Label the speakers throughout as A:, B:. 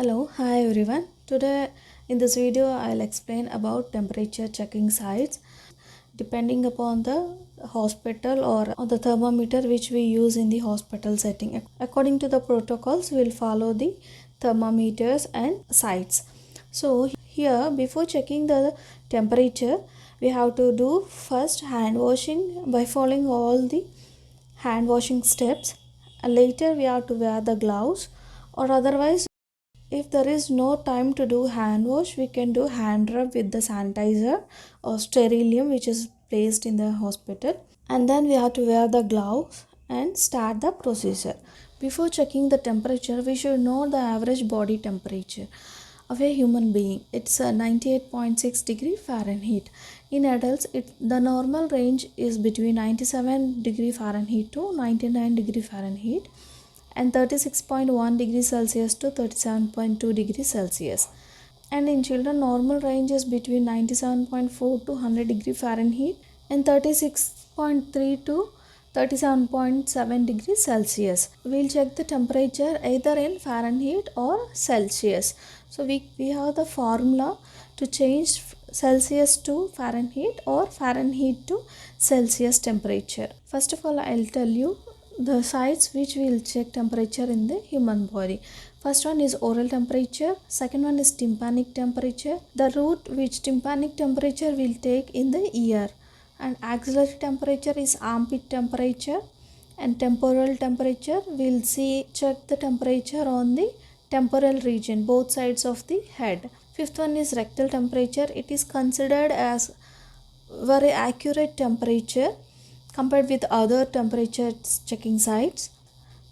A: Hi everyone. Today in this video I'll explain about temperature checking sites depending upon the hospital or the thermometer which we use in the hospital setting. According to the protocols, we'll follow the thermometers and sites. So here, before checking the temperature, we have to do first hand washing by following all the hand washing steps. Later we have to wear the gloves, or otherwise if there is no time to do hand wash, we can do hand rub with the sanitizer or sterilium which is placed in the hospital. And then we have to wear the gloves and start the procedure. Before checking the temperature, we should know the average body temperature of a human being. It's 98.6 degree Fahrenheit. In adults, the normal range is between 97 degree Fahrenheit to 99 degree Fahrenheit and 36.1 degrees Celsius to 37.2 degrees Celsius. And in children, normal range is between 97.4 to 100 degree Fahrenheit and 36.3 to 37.7 degrees Celsius. We'll check the temperature either in Fahrenheit or Celsius. So we have the formula to change Celsius to Fahrenheit or Fahrenheit to Celsius temperature. First of all, I'll tell you the sites which will check temperature in the human body. First one is oral temperature, second one is tympanic temperature, the root which tympanic temperature will take in the ear, and axillary temperature is armpit temperature, and temporal temperature will check the temperature on the temporal region, both sides of the head. Fifth one is rectal temperature. It is considered as very accurate temperature compared with other temperature checking sites.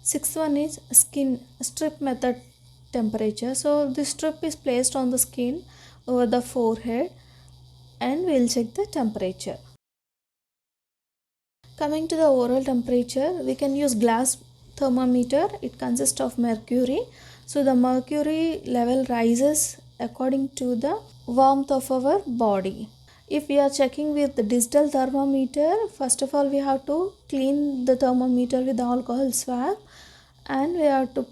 A: Sixth one is skin strip method temperature. So this strip is placed on the skin over the forehead and we'll check the temperature. Coming to the oral temperature, we can use glass thermometer. It consists of mercury. So the mercury level rises according to the warmth of our body. If we are checking with the digital thermometer, first of all we have to clean the thermometer with alcohol swab and we have to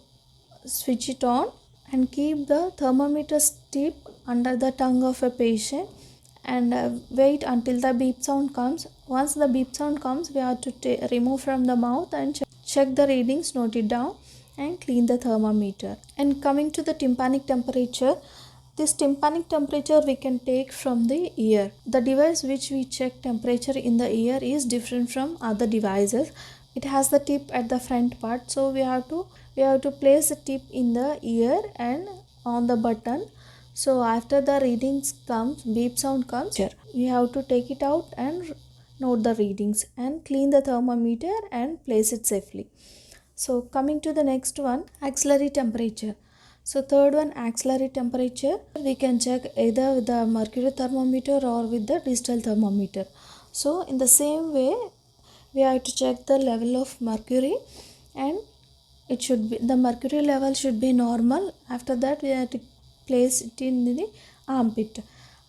A: switch it on and keep the thermometer tip under the tongue of a patient and wait until the beep sound comes. Once the beep sound comes, we have to remove from the mouth and check the readings, note it down and clean the thermometer. And coming to the tympanic temperature, this tympanic temperature we can take from the ear. The device which we check temperature in the ear is different from other devices. It has the tip at the front part, so we have to place the tip in the ear and on the button. So after the readings comes, beep sound comes, we have to take it out and note the readings and clean the thermometer and place it safely. So coming to the next one, axillary temperature. So third one, axillary temperature, we can check either with the mercury thermometer or with the digital thermometer. So in the same way, we have to check the level of mercury and it should be, the mercury level should be normal. After that we have to place it in the armpit.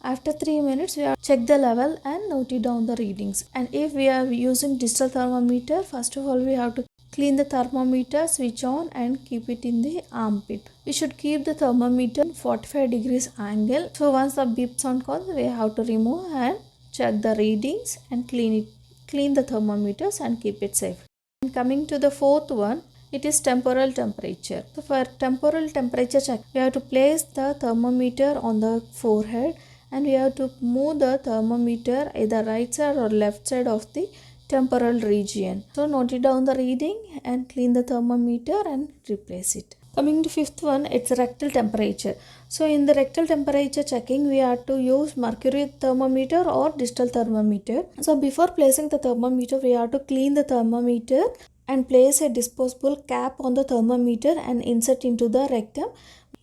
A: After 3 minutes we have to check the level and note it down the readings. And if we are using digital thermometer, first of all we have to clean the thermometer, switch on and keep it in the armpit. We should keep the thermometer 45 degrees angle. So once the beep sound comes, we have to remove and check the readings and clean the thermometers and keep it safe. And coming to the fourth one, it is temporal temperature. So for temporal temperature check, we have to place the thermometer on the forehead and we have to move the thermometer either right side or left side of the temporal region. So note it down the reading and clean the thermometer and replace it. Coming to fifth one, it's rectal temperature. So in the rectal temperature checking, we have to use mercury thermometer or digital thermometer. So before placing the thermometer, we have to clean the thermometer and place a disposable cap on the thermometer and insert into the rectum.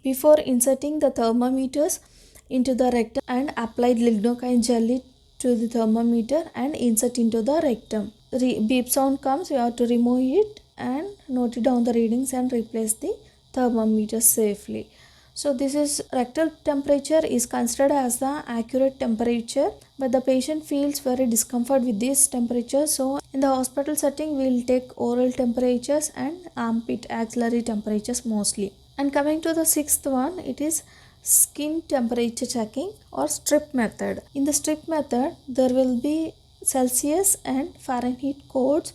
A: Before inserting the thermometers into the rectum and apply lignocaine jelly to the thermometer and insert into the rectum. Beep sound comes, you have to remove it and note down the readings and replace the thermometer safely. So this is rectal temperature is considered as the accurate temperature, but the patient feels very discomfort with this temperature. So in the hospital setting, we will take oral temperatures and armpit axillary temperatures mostly. And coming to the sixth one, it is skin temperature checking or strip method. In the strip method, there will be Celsius and Fahrenheit codes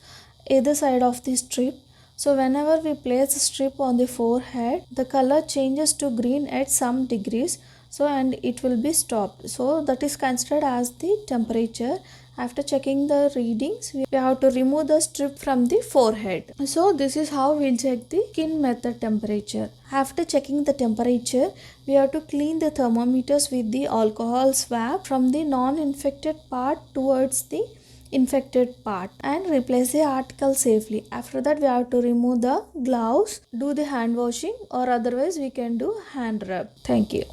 A: either side of the strip. So whenever we place a strip on the forehead, the color changes to green at some degrees, so and it will be stopped. So that is considered as the temperature. After checking the readings, we have to remove the strip from the forehead. So this is how we'll check the skin method temperature. After checking the temperature, we have to clean the thermometers with the alcohol swab from the non-infected part towards the infected part and replace the article safely. After that, we have to remove the gloves, do the hand washing, or otherwise we can do hand rub. Thank you.